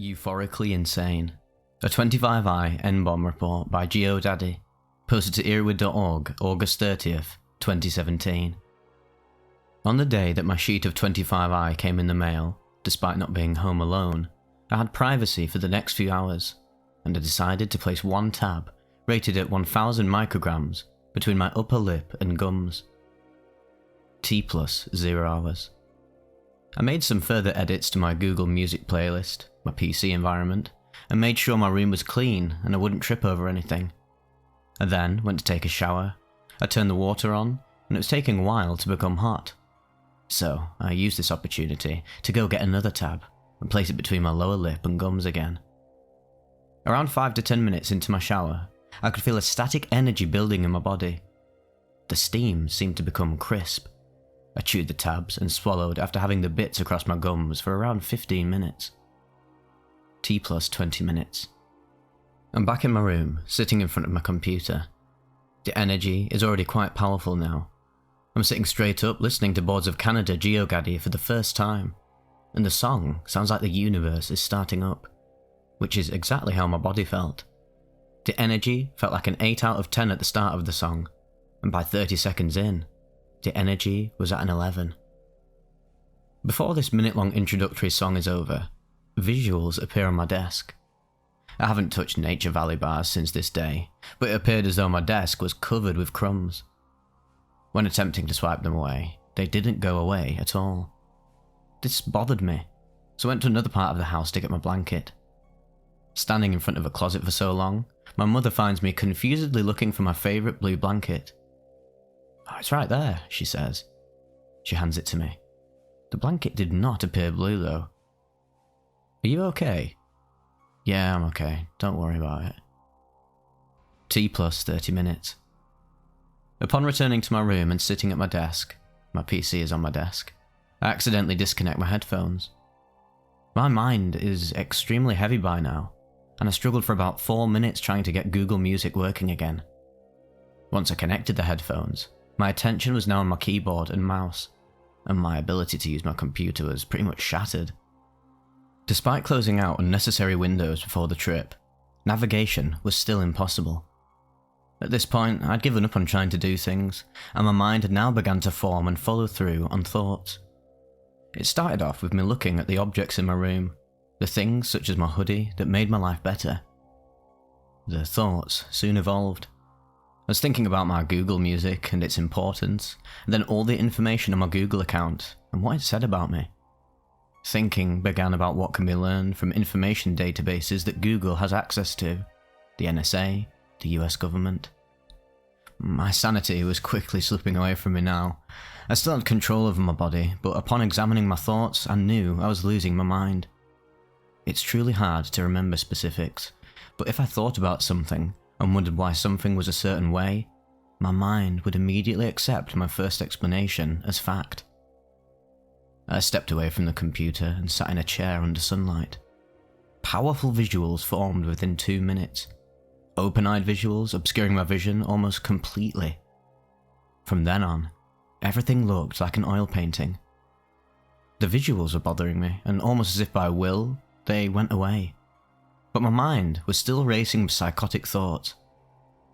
Euphorically Insane, a 25i N-bomb report by GeoDaddy, posted to earwid.org, August 30th, 2017. On the day that my sheet of 25i came in the mail, despite not being home alone, I had privacy for the next few hours, and I decided to place one tab, rated at 1000 micrograms, between my upper lip and gums. T plus 0 hours. I made some further edits to my Google Music playlist, my PC environment, and made sure my room was clean and I wouldn't trip over anything. I then went to take a shower. I turned the water on, and it was taking a while to become hot. So I used this opportunity to go get another tab and place it between my lower lip and gums again. Around 5 to 10 minutes into my shower, I could feel a static energy building in my body. The steam seemed to become crisp. I chewed the tabs and swallowed after having the bits across my gums for around 15 minutes. T plus 20 minutes. I'm back in my room, sitting in front of my computer. The energy is already quite powerful now. I'm sitting straight up listening to Boards of Canada GeoDaddy for the first time, and the song sounds like the universe is starting up, which is exactly how my body felt. The energy felt like an 8 out of 10 at the start of the song, and by 30 seconds in, the energy was at an 11. Before this minute-long introductory song is over, visuals appear on my desk. I haven't touched Nature Valley bars since this day, but it appeared as though my desk was covered with crumbs. When attempting to swipe them away, they didn't go away at all. This bothered me, so I went to another part of the house to get my blanket. Standing in front of a closet for so long, my mother finds me confusedly looking for my favourite blue blanket. "Oh, it's right there," she says. She hands it to me. The blanket did not appear blue though. "Are you okay?" "Yeah, I'm okay. Don't worry about it." T plus 30 minutes. Upon returning to my room and sitting at my desk, my PC is on my desk, I accidentally disconnect my headphones. My mind is extremely heavy by now, and I struggled for about 4 minutes trying to get Google Music working again. Once I connected the headphones, my attention was now on my keyboard and mouse, and my ability to use my computer was pretty much shattered. Despite closing out unnecessary windows before the trip, navigation was still impossible. At this point, I'd given up on trying to do things, and my mind had now begun to form and follow through on thoughts. It started off with me looking at the objects in my room, the things such as my hoodie that made my life better. The thoughts soon evolved. I was thinking about my Google Music and its importance, and then all the information on my Google account and what it said about me. Thinking began about what can be learned from information databases that Google has access to, the NSA, the US government. My sanity was quickly slipping away from me now. I still had control over my body, but upon examining my thoughts, I knew I was losing my mind. It's truly hard to remember specifics, but if I thought about something and wondered why something was a certain way, my mind would immediately accept my first explanation as fact. I stepped away from the computer and sat in a chair under sunlight. Powerful visuals formed within 2 minutes. Open-eyed visuals obscuring my vision almost completely. From then on, everything looked like an oil painting. The visuals were bothering me, and almost as if by will, they went away. But my mind was still racing with psychotic thoughts.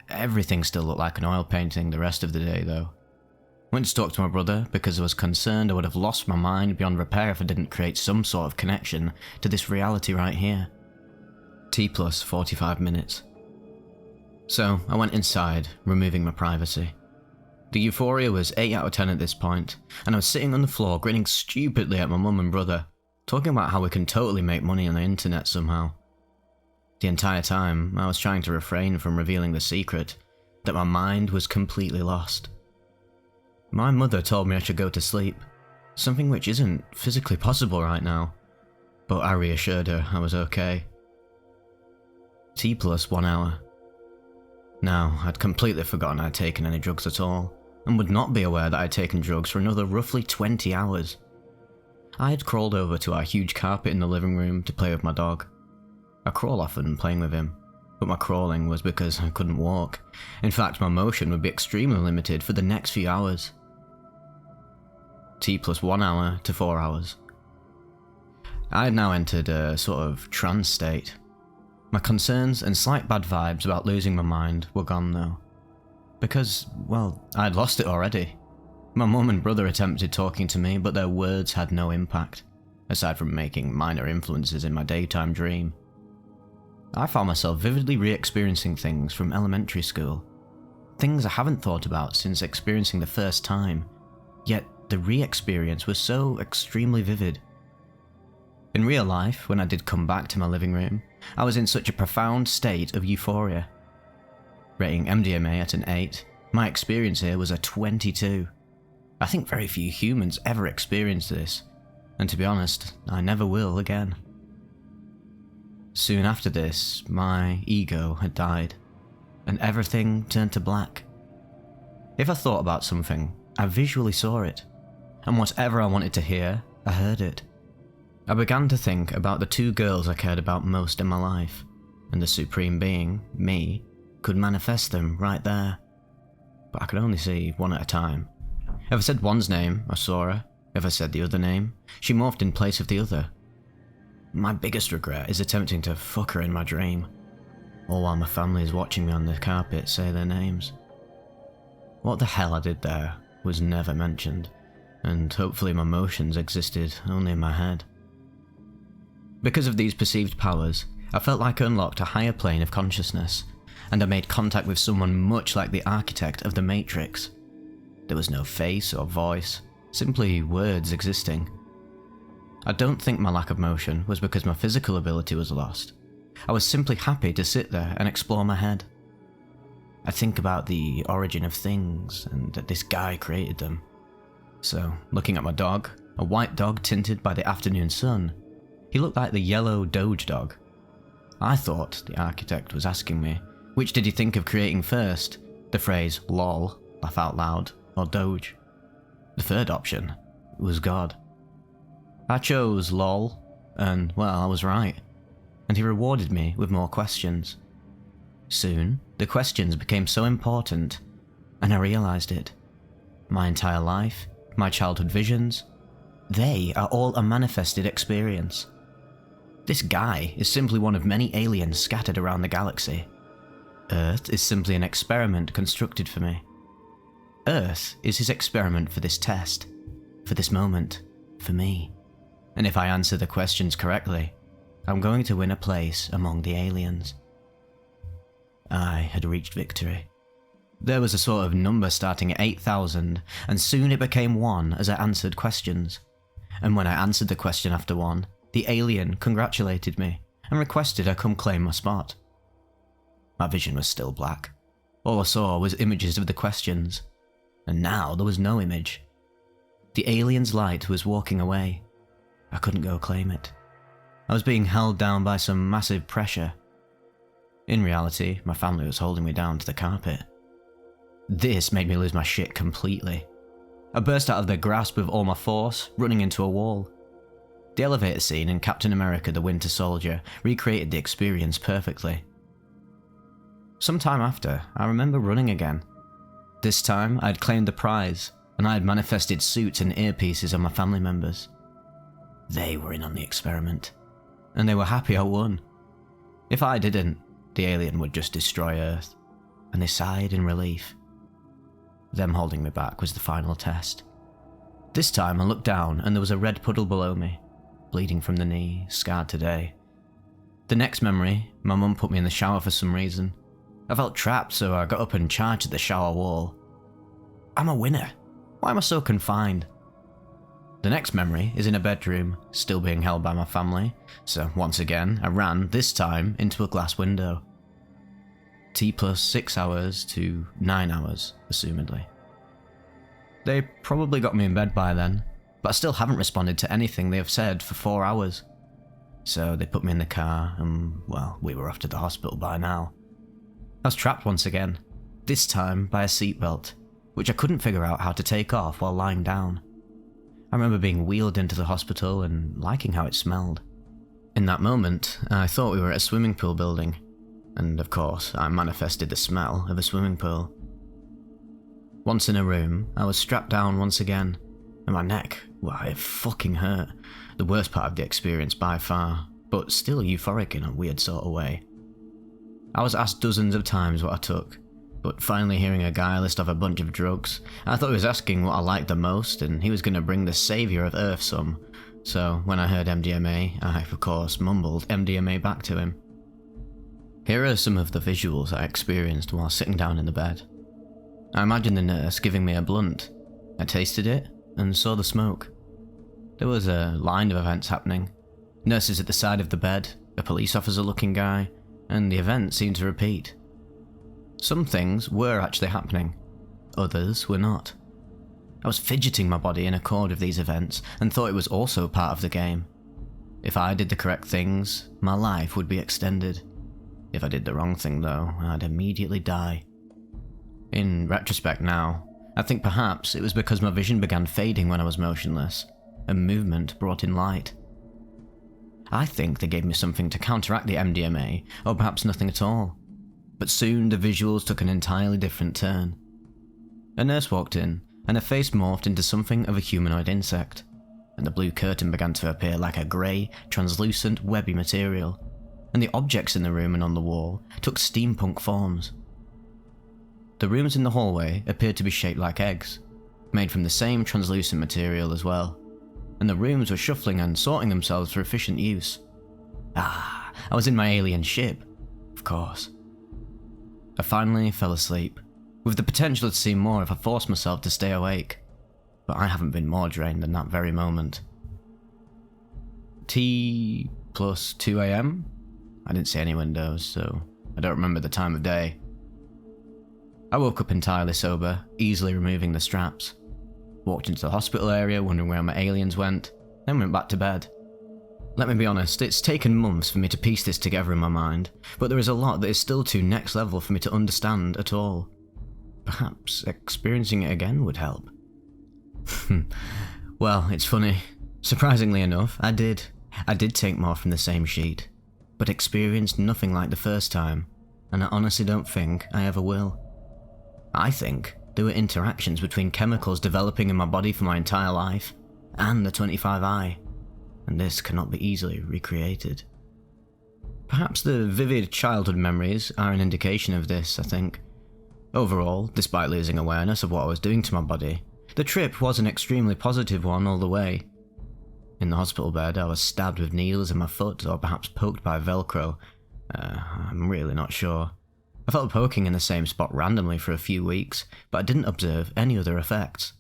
Everything still looked like an oil painting the rest of the day though. Went to talk to my brother because I was concerned I would have lost my mind beyond repair if I didn't create some sort of connection to this reality right here. T plus 45 minutes. So I went inside, removing my privacy. The euphoria was 8 out of 10 at this point, and I was sitting on the floor grinning stupidly at my mum and brother, talking about how we can totally make money on the internet somehow. The entire time, I was trying to refrain from revealing the secret, that my mind was completely lost. My mother told me I should go to sleep, something which isn't physically possible right now, but I reassured her I was okay. T plus 1 hour. Now, I'd completely forgotten I'd taken any drugs at all, and would not be aware that I'd taken drugs for another roughly 20 hours. I had crawled over to our huge carpet in the living room to play with my dog. I crawl often playing with him, but my crawling was because I couldn't walk. In fact, my motion would be extremely limited for the next few hours. T plus 1 hour to 4 hours. I had now entered a sort of trance state. My concerns and slight bad vibes about losing my mind were gone though. Because, well, I'd lost it already. My mum and brother attempted talking to me, but their words had no impact, aside from making minor influences in my daytime dream. I found myself vividly re-experiencing things from elementary school. Things I haven't thought about since experiencing the first time, yet the re-experience was so extremely vivid. In real life, when I did come back to my living room, I was in such a profound state of euphoria. Rating MDMA at an 8, my experience here was a 22. I think very few humans ever experience this, and to be honest, I never will again. Soon after this, my ego had died, and everything turned to black. If I thought about something, I visually saw it, and whatever I wanted to hear, I heard it. I began to think about the two girls I cared about most in my life, and the supreme being, me, could manifest them right there. But I could only see one at a time. If I said one's name, I saw her. If I said the other name, she morphed in place of the other. My biggest regret is attempting to fuck her in my dream, all while my family is watching me on the carpet say their names. What the hell I did there was never mentioned, and hopefully my emotions existed only in my head. Because of these perceived powers, I felt like I unlocked a higher plane of consciousness, and I made contact with someone much like the architect of the Matrix. There was no face or voice, simply words existing. I don't think my lack of motion was because my physical ability was lost. I was simply happy to sit there and explore my head. I think about the origin of things and that this guy created them. So, looking at my dog, a white dog tinted by the afternoon sun, he looked like the yellow Doge dog. I thought the architect was asking me, which did he think of creating first? The phrase lol, laugh out loud, or Doge? The third option was God. I chose lol, and well, I was right. And he rewarded me with more questions. Soon, the questions became so important, and I realized it. My entire life, my childhood visions, they are all a manifested experience. This guy is simply one of many aliens scattered around the galaxy. Earth is simply an experiment constructed for me. Earth is his experiment for this test, for this moment, for me. And if I answer the questions correctly, I'm going to win a place among the aliens. I had reached victory. There was a sort of number starting at 8,000, and soon it became 1 as I answered questions. And when I answered the question after 1, the alien congratulated me and requested I come claim my spot. My vision was still black. All I saw was images of the questions, and now there was no image. The alien's light was walking away. I couldn't go claim it. I was being held down by some massive pressure. In reality, my family was holding me down to the carpet. This made me lose my shit completely. I burst out of their grasp with all my force, running into a wall. The elevator scene in Captain America: The Winter Soldier recreated the experience perfectly. Some time after, I remember running again. This time, I had claimed the prize, and I had manifested suits and earpieces on my family members. They were in on the experiment, and they were happy I won. If I didn't, the alien would just destroy Earth, and they sighed in relief. Them holding me back was the final test. This time I looked down and there was a red puddle below me, bleeding from the knee, scarred today. The next memory, my mum put me in the shower for some reason. I felt trapped, so I got up and charged at the shower wall. I'm a winner. Why am I so confined? The next memory is in a bedroom, still being held by my family, so once again I ran, this time, into a glass window. T plus 6 hours to 9 hours, assumedly. They probably got me in bed by then, but I still haven't responded to anything they have said for 4 hours. So they put me in the car and, well, we were off to the hospital by now. I was trapped once again, this time by a seatbelt, which I couldn't figure out how to take off while lying down. I remember being wheeled into the hospital and liking how it smelled. In that moment, I thought we were at a swimming pool building, and of course, I manifested the smell of a swimming pool. Once in a room, I was strapped down once again, And my neck, well, it fucking hurt. The worst part of the experience by far, but still euphoric in a weird sort of way. I was asked dozens of times what I took, but finally hearing a guy list off a bunch of drugs, I thought he was asking what I liked the most and he was going to bring the saviour of Earth some. So when I heard MDMA, I of course mumbled MDMA back to him. Here are some of the visuals I experienced while sitting down in the bed. I imagined the nurse giving me a blunt. I tasted it and saw the smoke. There was a line of events happening. Nurses at the side of the bed, a police officer looking guy, and the event seemed to repeat. Some things were actually happening, others were not. I was fidgeting my body in accord with these events and thought it was also part of the game. If I did the correct things, my life would be extended. If I did the wrong thing though, I'd immediately die. In retrospect now, I think perhaps it was because my vision began fading when I was motionless, and movement brought in light. I think they gave me something to counteract the MDMA, or perhaps nothing at all. But soon the visuals took an entirely different turn. A nurse walked in, and her face morphed into something of a humanoid insect, and the blue curtain began to appear like a grey, translucent, webby material, and the objects in the room and on the wall took steampunk forms. The rooms in the hallway appeared to be shaped like eggs, made from the same translucent material as well, and the rooms were shuffling and sorting themselves for efficient use. I was in my alien ship, of course. I finally fell asleep, with the potential to see more if I forced myself to stay awake, but I haven't been more drained than that very moment. T plus 2 AM? I didn't see any windows, so I don't remember the time of day. I woke up entirely sober, easily removing the straps. Walked into the hospital area, wondering where my aliens went, then went back to bed. Let me be honest, it's taken months for me to piece this together in my mind, but there is a lot that is still too next level for me to understand at all. Perhaps experiencing it again would help. Well, it's funny. Surprisingly enough, I did take more from the same sheet, but experienced nothing like the first time, and I honestly don't think I ever will. I think there were interactions between chemicals developing in my body for my entire life, and the 25i, and this cannot be easily recreated. Perhaps the vivid childhood memories are an indication of this, I think. Overall, despite losing awareness of what I was doing to my body, the trip was an extremely positive one all the way. In the hospital bed, I was stabbed with needles in my foot, or perhaps poked by Velcro. I'm really not sure. I felt poking in the same spot randomly for a few weeks, but I didn't observe any other effects.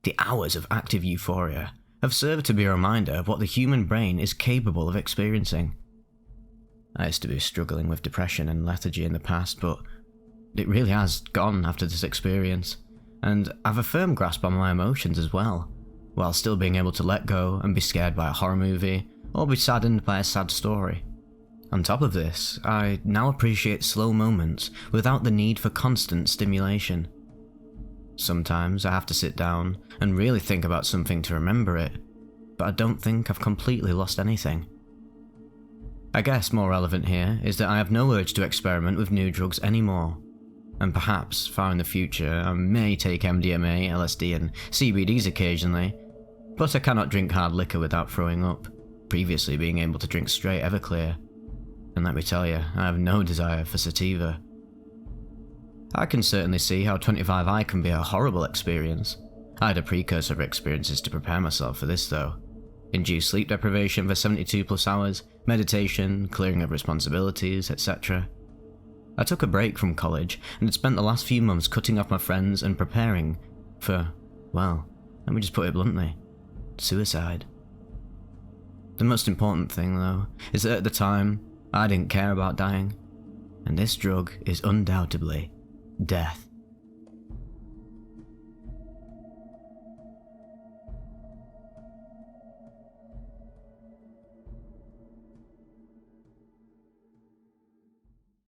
The hours of active euphoria have served to be a reminder of what the human brain is capable of experiencing. I used to be struggling with depression and lethargy in the past, but it really has gone after this experience, and I've a firm grasp on my emotions as well, while still being able to let go and be scared by a horror movie, or be saddened by a sad story. On top of this, I now appreciate slow moments without the need for constant stimulation. Sometimes I have to sit down and really think about something to remember it, but I don't think I've completely lost anything. I guess more relevant here is that I have no urge to experiment with new drugs anymore, and perhaps far in the future I may take MDMA, LSD and CBDs occasionally, but I cannot drink hard liquor without throwing up, previously being able to drink straight Everclear. And let me tell you, I have no desire for sativa. I can certainly see how 25i can be a horrible experience. I had a precursor of experiences to prepare myself for this though. Induced sleep deprivation for 72 plus hours, meditation, clearing of responsibilities, etc. I took a break from college and had spent the last few months cutting off my friends and preparing for, well, let me just put it bluntly, suicide. The most important thing though, is that at the time, I didn't care about dying, and this drug is undoubtedly death.